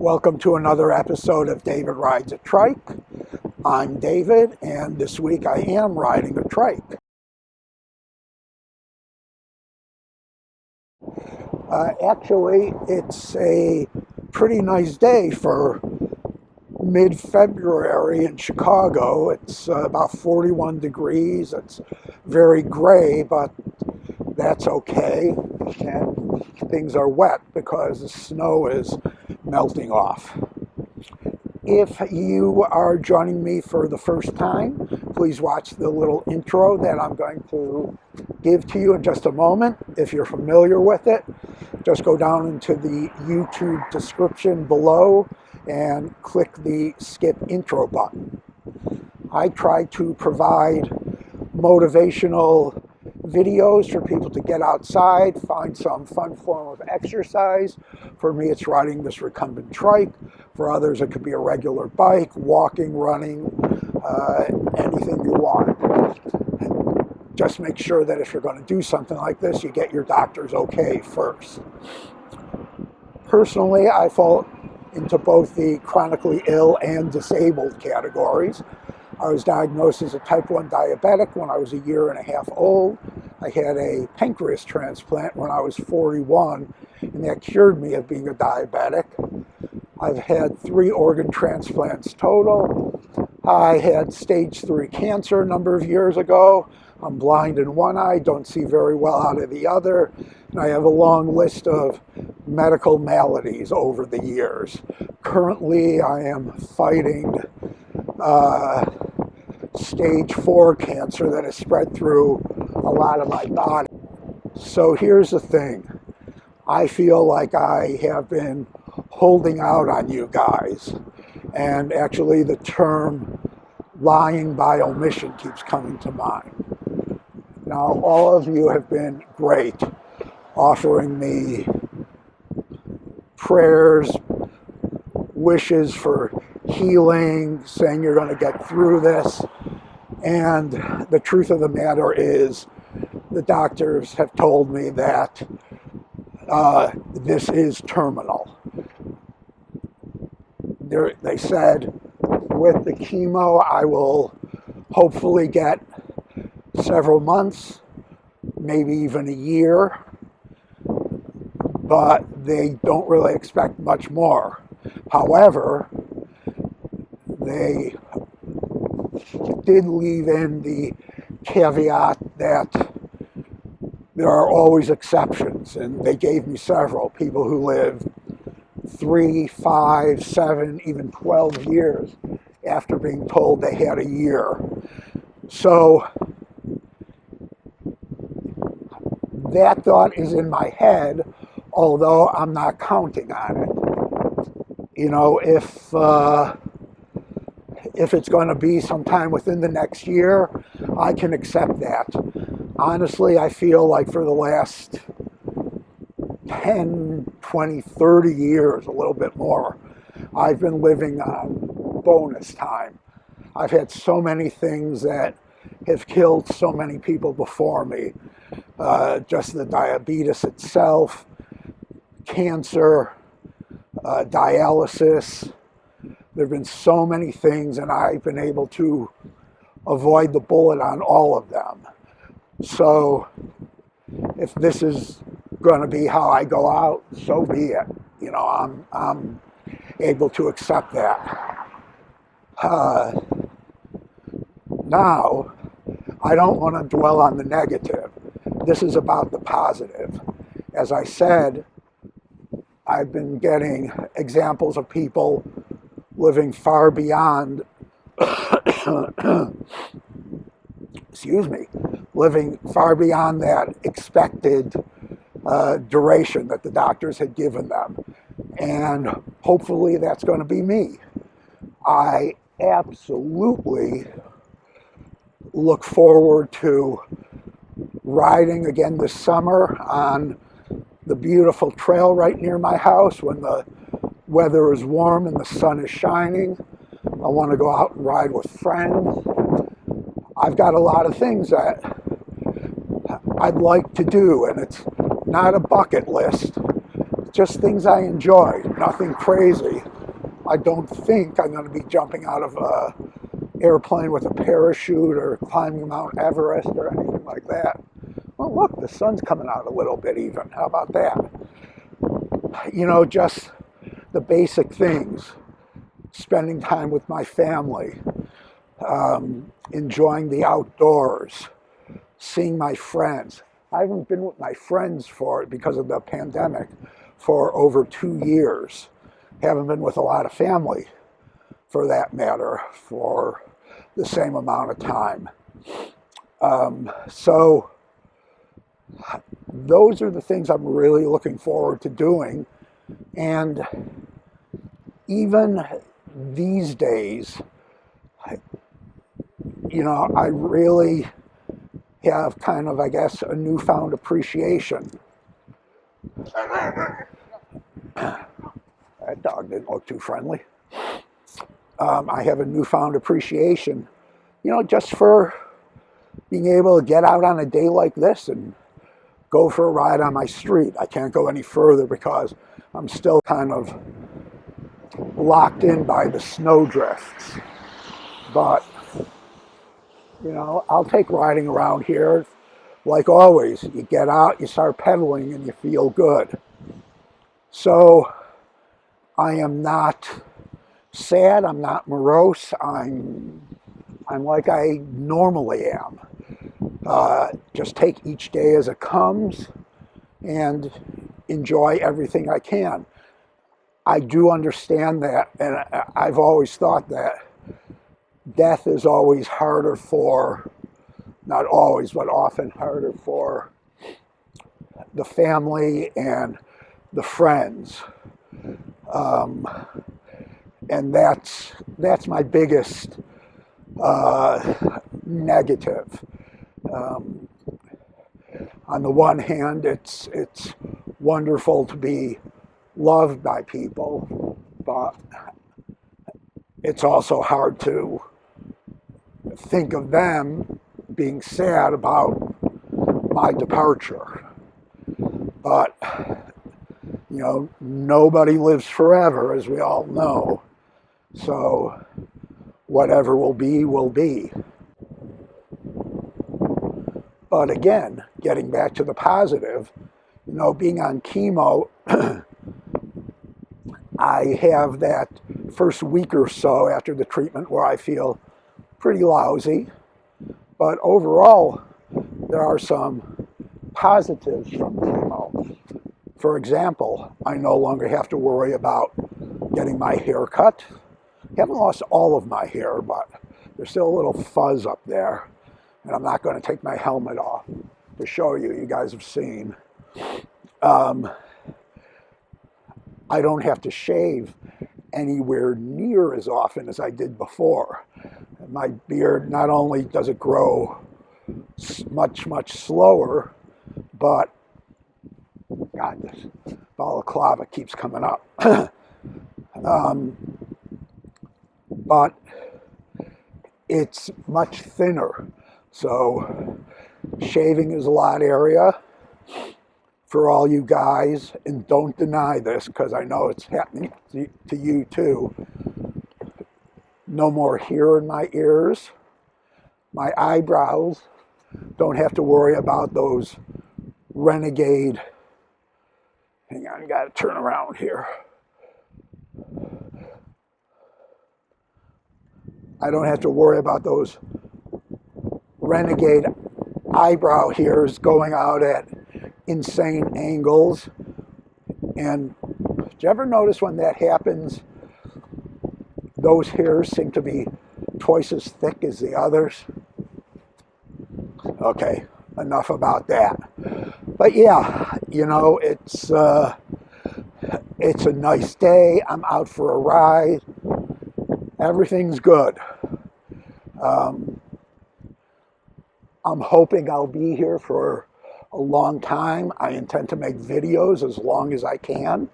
Welcome to another episode of David Rides a Trike. I'm David, and this week I am riding a trike. Actually, it's a pretty nice day for mid-February in Chicago. It's about 41 degrees. It's very gray, but that's okay. And things are wet because the snow is melting off. If you are joining me for the first time, please watch the little intro that I'm going to give to you in just a moment. If you're familiar with it, just go down into the YouTube description below and click the skip intro button. I try to provide motivational videos for people to get outside, find some fun form of exercise. For me, it's riding this recumbent trike. For others, it could be a regular bike, walking, running, anything you want. Just make sure that if you're going to do something like this, you get your doctor's okay first. Personally, I fall into both the chronically ill and disabled categories. I was diagnosed as a type 1 diabetic when I was a year and a half old. I had a pancreas transplant when I was 41, and that cured me of being a diabetic. I've had 3 organ transplants total. I had stage 3 cancer a number of years ago. I'm blind in one eye, don't see very well out of the other, and I have a long list of medical maladies over the years. Currently, I am fighting stage 4 cancer that has spread through a lot of my body. So here's the thing. I feel like I have been holding out on you guys. And actually the term lying by omission keeps coming to mind. Now, all of you have been great, offering me prayers, wishes for healing, saying you're going to get through this. And the truth of the matter is, the doctors have told me that this is terminal. They said with the chemo, I will hopefully get several months, maybe even a year, but they don't really expect much more. However, they did leave in the caveat that there are always exceptions, and they gave me several people who live 3, 5, 7, even 12 years after being told they had a year. So that thought is in my head, although I'm not counting on it. You know, if it's going to be sometime within the next year, I can accept that. Honestly, I feel like for the last 10, 20, 30 years, a little bit more, I've been living on bonus time. I've had so many things that have killed so many people before me. Just the diabetes itself, cancer, dialysis. There have been so many things, and I've been able to avoid the bullet on all of them. So if this is going to be how I go out, so be it. You know, I'm able to accept that. Now, I don't want to dwell on the negative. This is about the positive. As I said, I've been getting examples of people living far beyond, living far beyond that expected duration that the doctors had given them. And hopefully that's going to be me. I absolutely look forward to riding again this summer on the beautiful trail right near my house when the weather is warm and the sun is shining. I want to go out and ride with friends. I've got a lot of things that I'd like to do, and it's not a bucket list. It's just things I enjoy, nothing crazy. I don't think I'm going to be jumping out of a airplane with a parachute or climbing Mount Everest or anything like that. Well, look, the sun's coming out a little bit even. How about that? You know, just the basic things. Spending time with my family, enjoying the outdoors, seeing my friends. I haven't been with my friends because of the pandemic for over 2 years. Haven't been with a lot of family, for that matter, for the same amount of time. So those are the things I'm really looking forward to doing. And even these days, you know, I really have kind of, I guess, a newfound appreciation. That dog didn't look too friendly. I have a newfound appreciation, you know, just for being able to get out on a day like this and go for a ride on my street. I can't go any further because I'm still kind of locked in by the snow drifts. But, you know, I'll take riding around here. Like always, you get out, you start pedaling, and you feel good. So I am not sad, I'm not morose, I'm like I normally am. Just take each day as it comes and enjoy everything I can. I do understand that, and I've always thought that death is always harder for, not always, but often harder for the family and the friends. And that's my biggest negative. On the one hand, it's wonderful to be loved by people, but it's also hard to think of them being sad about my departure. But, you know, nobody lives forever, as we all know. So whatever will be, will be. But again, getting back to the positive, you know, being on chemo, I have that first week or so after the treatment where I feel pretty lousy. But overall, there are some positives from chemo. For example, I no longer have to worry about getting my hair cut. I haven't lost all of my hair, but there's still a little fuzz up there. And I'm not going to take my helmet off to show you. You guys have seen. I don't have to shave anywhere near as often as I did before. My beard, not only does it grow much, much slower, but, God, this balaclava keeps coming up. But it's much thinner. So shaving is a lot area for all you guys, and don't deny this because I know it's happening to you too. No more hair in my ears. My eyebrows, don't have to worry about those renegade, hang on, got to turn around here. I don't have to worry about those renegade eyebrow hairs going out at insane angles. And do you ever notice when that happens, those hairs seem to be twice as thick as the others? Okay, enough about that. But yeah, you know, it's a nice day. I'm out for a ride. Everything's good. I'm hoping I'll be here for a long time. I intend to make videos as long as I can.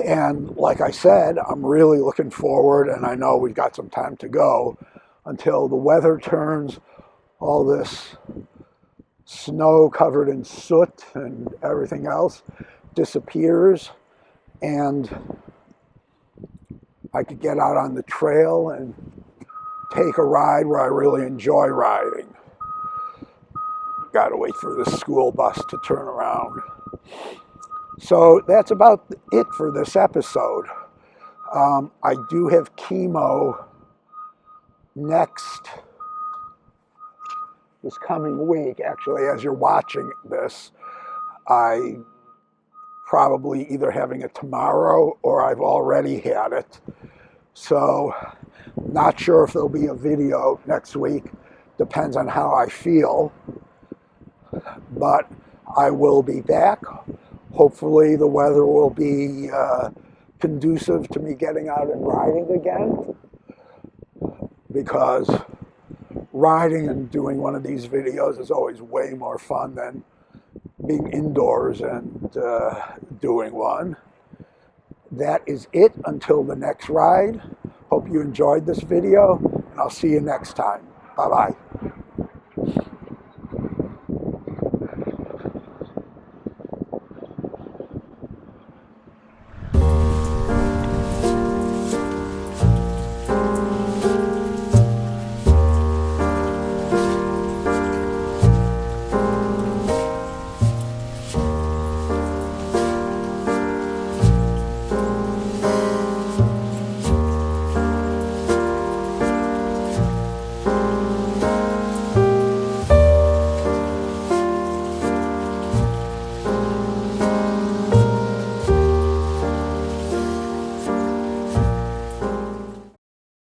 And like I said, I'm really looking forward, and I know we've got some time to go until the weather turns, all this snow covered in soot and everything else disappears, and I could get out on the trail and take a ride where I really enjoy riding. Got to wait for the school bus to turn around. So that's about it for this episode. I do have chemo this coming week. Actually, as you're watching this, I probably either having it tomorrow or I've already had it. So not sure if there'll be a video next week. Depends on how I feel. But I will be back. Hopefully the weather will be conducive to me getting out and riding again, because riding and doing one of these videos is always way more fun than being indoors and doing one. That is it until the next ride. Hope you enjoyed this video, and I'll see you next time. Bye-bye.